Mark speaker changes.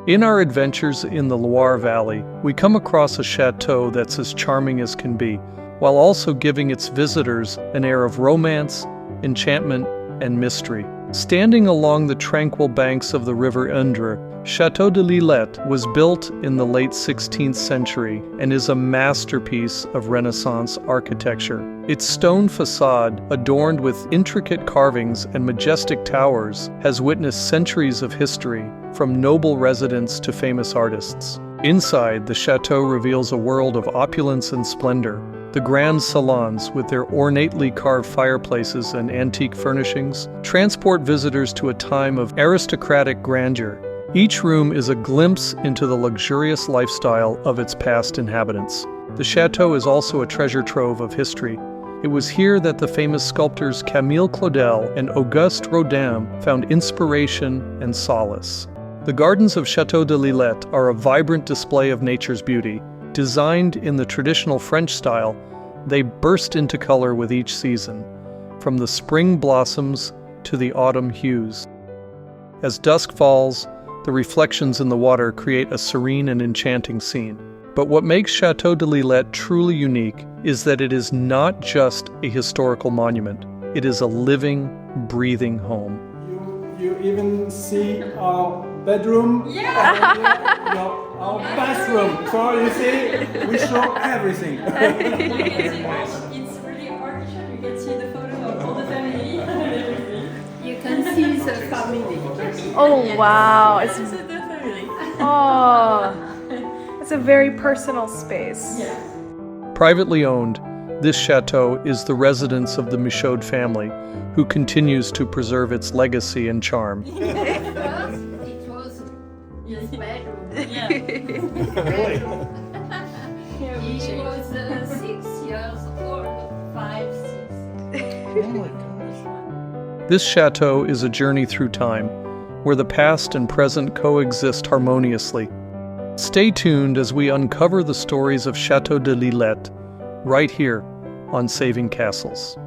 Speaker 1: In our adventures in the Loire Valley, we come across a chateau that's as charming as can be, while also giving its visitors an air of romance, enchantment, and mystery. Standing along the tranquil banks of the river Indre, chateaudeLIslette was built in the late 16th century and is a masterpiece of Renaissance architecture. Its stone facade, adorned with intricate carvings and majestic towers, has witnessed centuries of history, from noble residents to famous artists. Inside, the chateau reveals a world of opulence and splendor. The grand salons, with their ornately carved fireplaces and antique furnishings, transport visitors to a time of aristocratic grandeur. Each room is a glimpse into the luxurious lifestyle of its past inhabitants. The chateau is also a treasure trove of history. It was here that the famous sculptors Camille Claudel and Auguste Rodin found inspiration and solace. The gardens of chateaudeLIslette are a vibrant display of nature's beauty. Designed in the traditional French style, they burst into color with each season, from the spring blossoms to the autumn hues. As dusk falls, the reflections in the water create a serene and enchanting scene. But what makes chateaudeLIslette truly unique is that it is not just a historical monument. It is a living, breathing home.
Speaker 2: You even see our bedroom, our bathroom. So you see, we show everything.
Speaker 3: It's really artificial. You can see the photo of all the family and everything. You can see the family.
Speaker 4: Oh wow! It's
Speaker 3: This is the family.
Speaker 4: oh, it's a very personal space.
Speaker 3: Yeah.
Speaker 1: Privately owned, this chateau is the residence of the Michaud family, who continues to preserve its legacy and charm.
Speaker 5: First, it was his bedroom.
Speaker 3: Yeah.
Speaker 2: Really?
Speaker 5: He was 6 years old, 5, 6.
Speaker 2: Oh my gosh.
Speaker 1: This chateau is a journey through time, where the past and present coexist harmoniously. Stay tuned as we uncover the stories of chateaudeLIslette, right here on Saving Castles.